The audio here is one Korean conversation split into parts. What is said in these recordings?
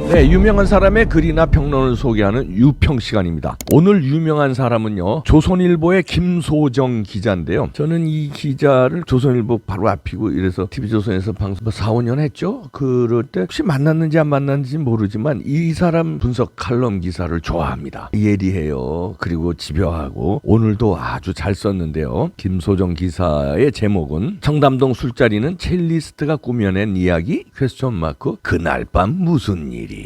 네, 유명한 사람의 글이나 평론을 소개하는 유평 시간입니다. 오늘 유명한 사람은요, 조선일보의 김소정 기자인데요. 저는 이 기자를 조선일보 바로 앞이고 이래서 TV조선에서 방송 4, 5년 했죠. 그럴 때 혹시 만났는지 안 만났는지 모르지만 이 사람 분석 칼럼 기사를 좋아합니다. 예리해요. 그리고 집요하고 오늘도 아주 잘 썼는데요. 김소정 기사의 제목은 청담동 술자리는 첼리스트가 꾸며낸 이야기? 퀘스천 마크 그날 밤 무슨 일이?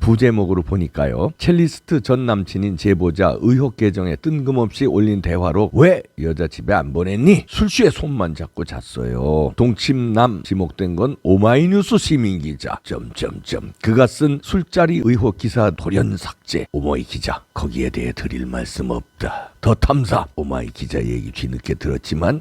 부제목으로 보니까요. 첼리스트 전 남친인 제보자 의혹 계정에 뜬금없이 올린 대화로 왜 여자 집에 안 보냈니? 술 취해 손만 잡고 잤어요. 동침남 지목된 건 오마이뉴스 시민기자. 그가 쓴 술자리 의혹 기사 돌연 삭제. 오마이 기자 거기에 대해 드릴 말씀 없다. 더 탐사. 오마이 기자 얘기 뒤늦게 들었지만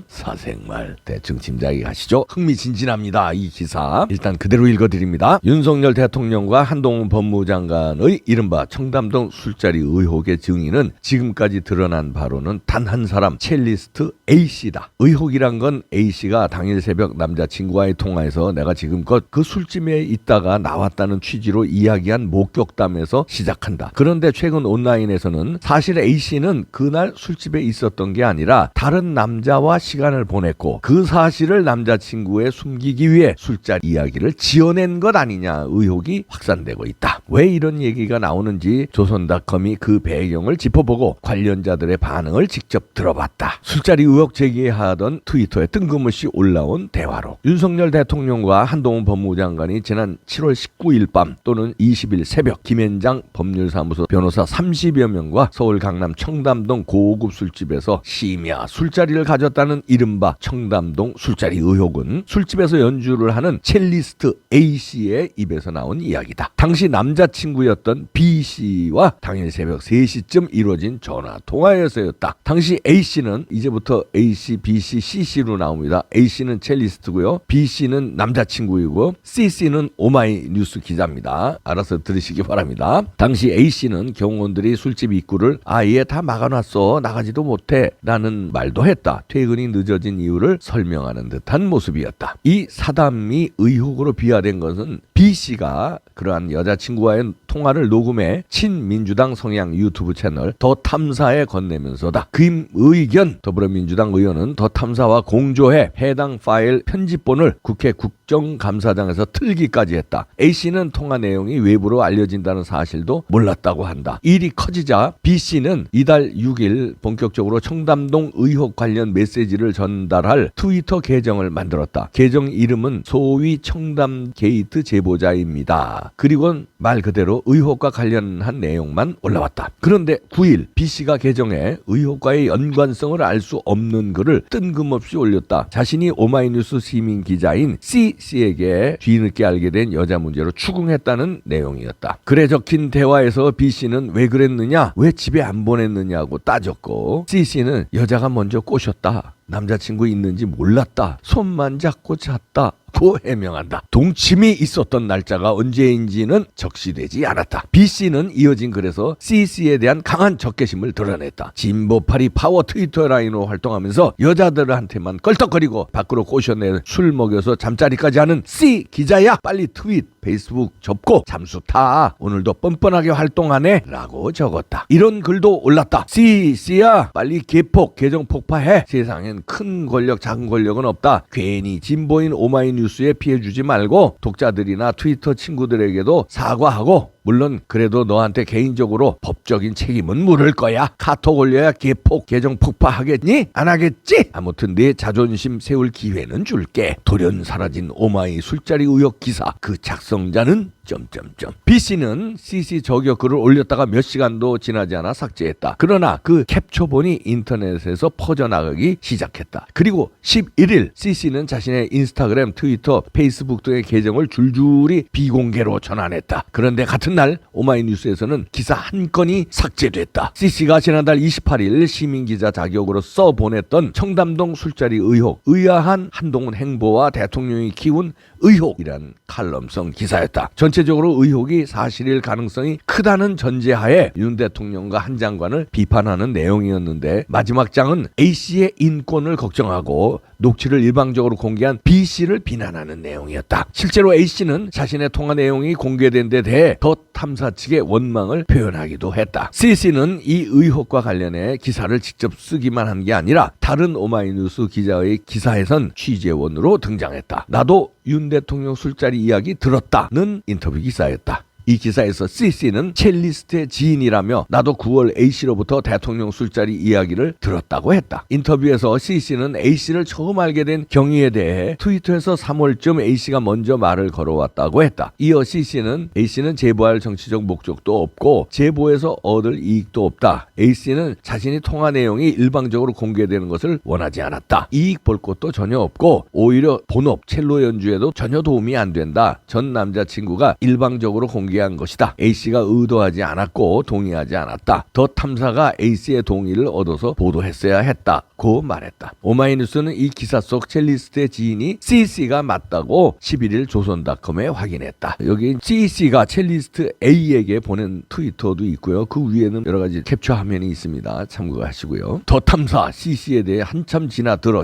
사생말. 대충 짐작이 가시죠? 흥미진진합니다. 이 기사 일단 그대로 읽어드립니다. 윤석열 대통령과 한동훈 법무장관의 이른바 청담동 술자리 의혹의 증인은 지금까지 드러난 바로는 단 한 사람 첼리스트 A씨다. 의혹이란 건 A씨가 당일 새벽 남자친구와의 통화에서 내가 지금껏 그 술집에 있다가 나왔다는 취지로 이야기한 목격담에서 시작한다. 그런데 최근 온라인에서는 사실 A씨는 그날 술집에 있었던 게 아니라 다른 남자와 시간을 보냈고 그 사실을 남자친구에 숨기기 위해 술자리 이야기를 지어낸 것 아니냐 의혹이 확산되고 있다. 왜 이런 얘기가 나오는지 조선닷컴이 그 배경을 짚어보고 관련자들의 반응을 직접 들어봤다. 술자리 의혹 제기하던 트위터에 뜬금없이 올라온 대화로 윤석열 대통령과 한동훈 법무장관이 지난 7월 19일 밤 또는 20일 새벽 김현장 법률사무소 변호사 30여 명과 서울 강남 청담동 고급 술집에서 심야 술자리를 가졌다는 이른바 청담동 술자리 의혹은 술집에서 연주를 하는 첼리스트 A씨의 입에서 나온 이야기다. 당시 남자친구였던 B씨와 당일 새벽 3시쯤 이루어진 전화통화에서였다. 당시 A씨는 이제부터 A씨, B씨, C씨로 나옵니다. A씨는 첼리스트고요. B씨는 남자친구이고 C씨는 오마이뉴스 기자입니다. 알아서 들으시기 바랍니다. 당시 A씨는 경호원들이 술집 입구를 아예 다 막아놨어. 나가지도 못해. 라는 말도 했다. 퇴근이 늦어진 이유를 설명하는 듯한 모습이었다. 이 사담이 의혹으로 비화된 것은 B씨가 그러한 여자친구와의 통화를 녹음해 친민주당 성향 유튜브 채널 더 탐사에 건네면서다. 김의견 더불어민주당 의원은 더 탐사와 공조해 해당 파일 편집본을 국회 국정감사장에서 틀기까지 했다. A씨는 통화 내용이 외부로 알려진다는 사실도 몰랐다고 한다. 일이 커지자 B씨는 이달 6일 본격적으로 청담동 의혹 관련 메시지를 전달할 트위터 계정을 만들었다. 계정 이름은 소위 청담 게이트 제보자입니다. 그리고는 말 그대로 의혹과 관련한 내용만 올라왔다. 그런데 9일 B씨가 계정에 의혹과의 연관성을 알 수 없는 글을 뜬금없이 올렸다. 자신이 오마이뉴스 시민 기자인 C씨에게 뒤늦게 알게 된 여자 문제로 추궁했다는 내용이었다. 글에 적힌 대화에서 B씨는 왜 그랬느냐, 왜 집에 안 보냈느냐고 따졌고 C씨는 여자가 먼저 꼬셨다. 남자친구 있는지 몰랐다. 손만 잡고 잤다. 고 해명한다. 동침이 있었던 날짜가 언제인지는 적시되지 않았다. B씨는 이어진 글에서 C씨에 대한 강한 적개심을 드러냈다. 진보파리 파워 트위터 라인으로 활동하면서 여자들한테만 껄떡거리고 밖으로 꼬셔내 술 먹여서 잠자리까지 하는 C 기자야. 빨리 트윗, 페이스북 접고 잠수 타. 오늘도 뻔뻔하게 활동하네. 라고 적었다. 이런 글도 올랐다. C야 빨리 개폭, 계정 폭파해. 세상엔 큰 권력, 작은 권력은 없다. 괜히 진보인 오마이뉴스에 피해주지 말고 독자들이나 트위터 친구들에게도 사과하고 물론 그래도 너한테 개인적으로 법적인 책임은 물을 거야. 카톡 올려야 개폭, 계정 폭파하겠니? 안 하겠지? 아무튼 내 자존심 세울 기회는 줄게. 돌연 사라진 오마이 술자리 의혹 기사 그 작성자는 B씨는 CC 저격 글을 올렸다가 몇 시간도 지나지 않아 삭제했다. 그러나 그 캡처본이 인터넷에서 퍼져나가기 시작했다. 그리고 11일 CC는 자신의 인스타그램, 트위터, 페이스북 등의 계정을 줄줄이 비공개로 전환했다. 그런데 같은 다음날 오마이뉴스에서는 기사 한 건이 삭제됐다. CC가 지난달 28일 시민기자 자격으로 써보냈던 청담동 술자리 의혹, 의아한 한동훈 행보와 대통령이 키운 의혹이란 칼럼성 기사였다. 전체적으로 의혹이 사실일 가능성이 크다는 전제하에 윤 대통령과 한 장관을 비판하는 내용이었는데, 마지막 장은 A씨의 인권을 걱정하고 녹취를 일방적으로 공개한 B씨를 비난하는 내용이었다. 실제로 A씨는 자신의 통화 내용이 공개된 데 대해 더 탐사 측의 원망을 표현하기도 했다. CC는 이 의혹과 관련해 기사를 직접 쓰기만 한 게 아니라 다른 오마이뉴스 기자의 기사에선 취재원으로 등장했다. 나도 윤 대통령 술자리 이야기 들었다는 인터뷰 기사였다. 이 기사에서 CC는 첼리스트의 지인이라며 나도 9월 A씨로부터 대통령 술자리 이야기를 들었다고 했다. 인터뷰에서 CC는 A씨를 처음 알게 된 경위에 대해 트위터에서 3월쯤 A씨가 먼저 말을 걸어왔다고 했다. 이어 CC는 A씨는 제보할 정치적 목적도 없고 제보에서 얻을 이익도 없다. A씨는 자신이 통화 내용이 일방적으로 공개되는 것을 원하지 않았다. 이익 볼 것도 전혀 없고 오히려 본업 첼로 연주에도 전혀 도움이 안 된다. 전 남자친구가 일방적으로 공개한 것이다. A씨가 의도하지 않았고 동의하지 않았다. 더 탐사가 A씨의 동의를 얻어서 보도했어야 했다고 말했다. 오마이뉴스는 이 기사 속 첼리스트의 지인이 CC가 맞다고 11일 조선닷컴에 확인했다. 여기 CC가 첼리스트 A에게 보낸 트위터도 있고요. 그 위에는 여러 가지 캡처 화면이 있습니다. 참고하시고요. 더 탐사 CC에 대해 한참 지나 들어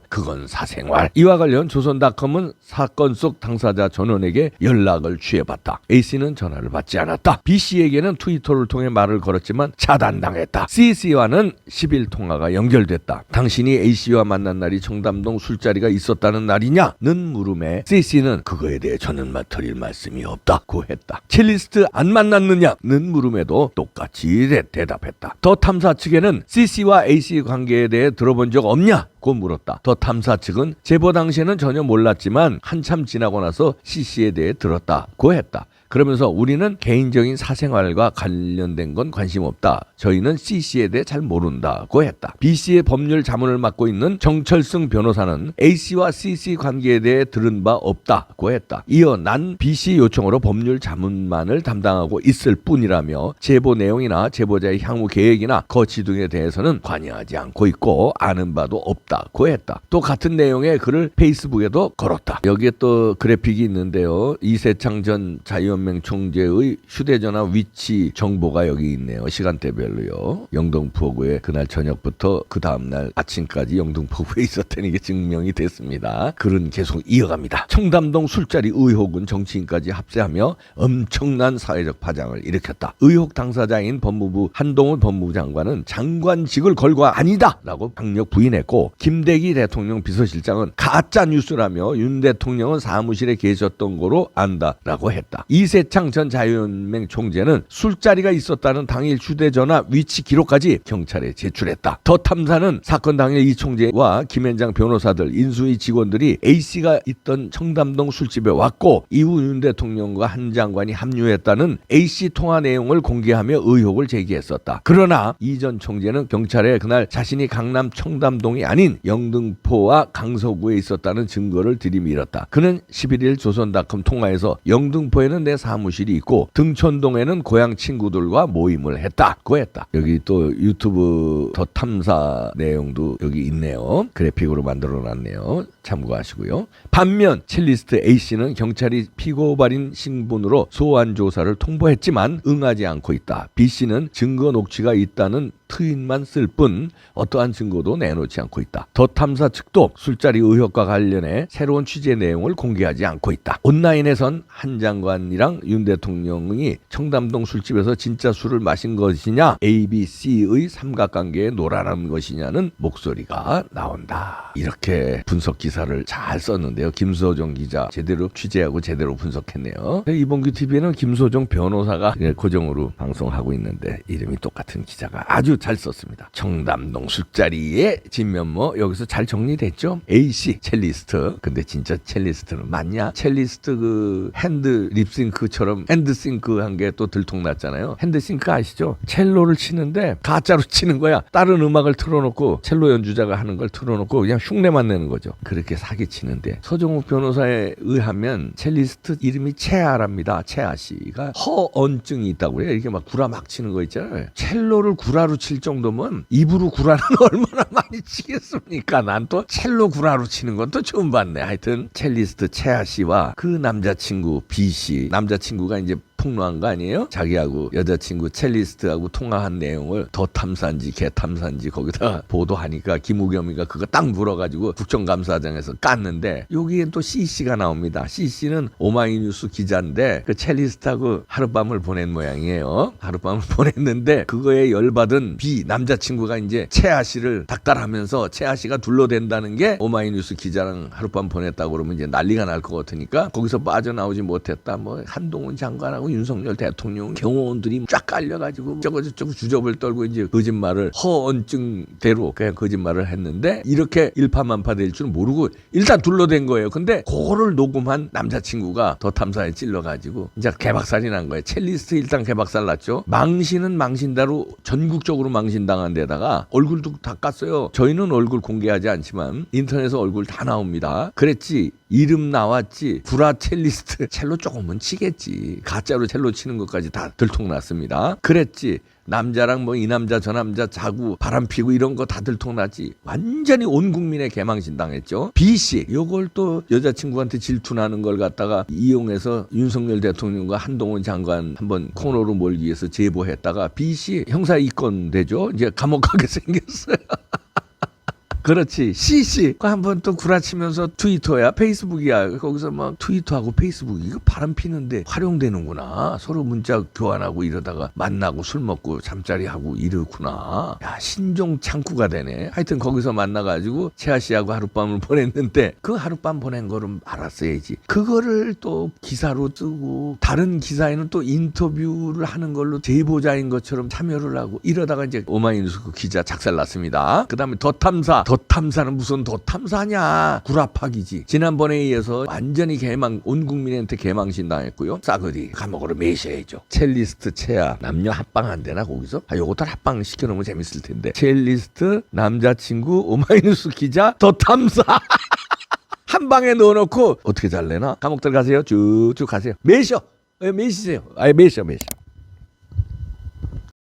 그건 사생활. 이와 관련 조선닷컴은 사건 속 당사자 전원에게 연락을 취해봤다. A씨는 전화를 받지 않았다. B씨에게는 트위터를 통해 말을 걸었지만 차단당했다. CC와는 10일 통화가 연결됐다. 당신이 A씨와 만난 날이 청담동 술자리가 있었다는 날이냐는 물음에 CC는 그거에 대해 저는 드릴 말씀이 없다고 했다. 첼리스트 안 만났느냐는 물음에도 똑같이 대답했다. 더 탐사 측에는 CC와 A씨 관계에 대해 들어본 적 없냐고 물었다. 더 탐사 측은 제보 당시에는 전혀 몰랐지만 한참 지나고 나서 CC에 대해 들었다고 했다. 그러면서 우리는 개인적인 사생활과 관련된 건 관심 없다. 저희는 CC에 대해 잘 모른다고 했다. B씨의 법률 자문을 맡고 있는 정철승 변호사는 A씨와 CC 관계에 대해 들은 바 없다고 했다. 이어 난 B씨 요청으로 법률 자문만을 담당하고 있을 뿐이라며 제보 내용이나 제보자의 향후 계획이나 거취 등에 대해서는 관여하지 않고 있고 아는 바도 없다고 했다. 또 같은 내용의 글을 페이스북에도 걸었다. 여기에 또 그래픽이 있는데요. 이세창 전 자유연맹 총재의 휴대전화 위치 정보가 여기 있네요. 시간대별로요. 영등포구에 그날 저녁부터 그 다음날 아침까지 영등포구에 있었다는 게 증명이 됐습니다. 글은 계속 이어갑니다. 청담동 술자리 의혹은 정치인까지 합세하며 엄청난 사회적 파장을 일으켰다. 의혹 당사자인 법무부 한동훈 법무부 장관은 장관직을 걸고 아니다 라고 강력 부인했고, 김대기 대통령 비서실장은 가짜 뉴스라며 윤 대통령은 사무실에 계셨던 거로 안다라고 했다. 이세창 전 자유연맹 총재는 술자리가 있었다는 당일 휴대전화 위치 기록까지 경찰에 제출했다. 더 탐사는 사건 당일 이 총재와 김현장 변호사들, 인수위 직원들이 A씨가 있던 청담동 술집에 왔고 이후 윤 대통령과 한 장관이 합류했다는 A씨 통화 내용을 공개하며 의혹을 제기했었다. 그러나 이 전 총재는 경찰에 그날 자신이 강남 청담동이 아닌 영등포와 강서구에 있었다는 증거를 들이밀었다. 그는 11일 조선닷컴 통화에서 영등포에는 내 사무실이 있고 등촌동에는 고향 친구들과 모임을 했다고 했다. 여기 또 유튜브 더 탐사 내용도 여기 있네요. 그래픽으로 만들어놨네요. 참고하시고요. 반면 첼리스트 A씨는 경찰이 피고발인 신분으로 소환 조사를 통보했지만 응하지 않고 있다. B씨는 증거 녹취가 있다는 트윗만 쓸 뿐 어떠한 증거도 내놓지 않고 있다. 더 탐사 측도 술자리 의혹과 관련해 새로운 취재 내용을 공개하지 않고 있다. 온라인에선 한 장관이랑 윤 대통령이 청담동 술집에서 진짜 술을 마신 것이냐, A, B, C의 삼각관계에 놀아나는 것이냐는 목소리가 나온다. 이렇게 분석 기사를 잘 썼는데요. 김소정 기자 제대로 취재하고 제대로 분석했네요. 이봉규 TV에는 김소정 변호사가 고정으로 방송하고 있는데 이름이 똑같은 기자가 아주 잘 썼습니다. 청담동 술자리의 진면모 여기서 잘 정리됐죠? A씨 첼리스트. 근데 진짜 첼리스트는 맞냐? 첼리스트 그 핸드 립싱크처럼 핸드싱크 한 게 또 들통났잖아요. 핸드싱크 아시죠? 첼로를 치는데 가짜로 치는 거야. 다른 음악을 틀어놓고 첼로 연주자가 하는 걸 틀어놓고 그냥 흉내만 내는 거죠. 그렇게 사기치는데 서정욱 변호사에 의하면 첼리스트 이름이 채아랍니다. 채아 씨가 허언증이 있다고 그래요. 이렇게 막 구라 막 치는 거 있잖아요. 첼로를 구라로 칠 정도면 입으로 구라는 얼마나 많이 치겠습니까? 난 또 첼로 구라로 치는 건 또 처음 봤네. 하여튼 첼리스트 채아 씨와 그 남자친구 B 씨, 남자친구가 이제 폭로한 거 아니에요? 자기하고 여자친구 첼리스트하고 통화한 내용을 더 탐사인지 개 탐사인지 거기다 보도하니까 김우겸이가 그거 딱 물어가지고 국정감사장에서 깠는데 여기엔 또 C씨가 나옵니다. C씨는 오마이뉴스 기자인데 그 첼리스트하고 하룻밤을 보낸 모양이에요. 하룻밤을 보냈는데 그거에 열받은 B 남자친구가 이제 채아 씨를 닥달하면서 채아 씨가 둘러댄다는 게 오마이뉴스 기자랑 하룻밤 보냈다고 그러면 이제 난리가 날 것 같으니까 거기서 빠져나오지 못했다. 뭐 한동훈 장관하고 윤석열 대통령 경호원들이 쫙 깔려가지고 저거 주접을 떨고 이제 거짓말을 허언증대로 그냥 거짓말을 했는데 이렇게 일파만파 될 줄 모르고 일단 둘러댄 거예요. 근데 그거를 녹음한 남자친구가 더 탐사에 찔러가지고 이제 개박살이 난 거예요. 첼리스트 일단 개박살 났죠. 망신은 망신다로 전국적으로 망신당한 데다가 얼굴도 다 깠어요. 저희는 얼굴 공개하지 않지만 인터넷에 얼굴 다 나옵니다. 그랬지. 이름 나왔지. 구라 첼리스트 첼로 조금은 치겠지. 가짜로 첼로 치는 것까지 다 들통났습니다. 그랬지. 남자랑 뭐 이 남자 저 남자 자고 바람 피고 이런 거 다 들통났지. 완전히 온 국민의 개망신 당했죠. B씨 요걸 또 여자친구한테 질투나는 걸 갖다가 이용해서 윤석열 대통령과 한동훈 장관 한번 코너로 몰기 위해서 제보했다가 B씨 형사 입건 되죠. 이제 감옥 가게 생겼어요. 그렇지. CC 한번 또 구라치면서 트위터야 페이스북이야 거기서 막 트위터하고 페이스북 이거 바람 피는데 활용되는구나. 서로 문자 교환하고 이러다가 만나고 술 먹고 잠자리 하고 이러구나. 야 신종 창구가 되네. 하여튼 거기서 만나가지고 채아 씨하고 하룻밤을 보냈는데 그 하룻밤 보낸 거를 알았어야지. 그거를 또 기사로 쓰고 다른 기사에는 또 인터뷰를 하는 걸로 제보자인 것처럼 참여를 하고 이러다가 이제 오마이뉴스 그 기자 작살났습니다. 그 다음에 더 탐사는 무슨 더 탐사냐. 구라파기지. 지난번에 이어서 완전히 온 국민한테 개망신 당했고요. 싸그리 감옥으로 매셔야죠. 첼리스트 채아 남녀 합방 안 되나 거기서? 요것도 합방 시켜놓으면 재밌을 텐데. 첼리스트 남자친구 오마이뉴스 기자 더 탐사 한 방에 넣어놓고 어떻게 잘래나? 감옥 들어가세요. 쭉쭉 가세요. 매셔. 매시세요. 매셔.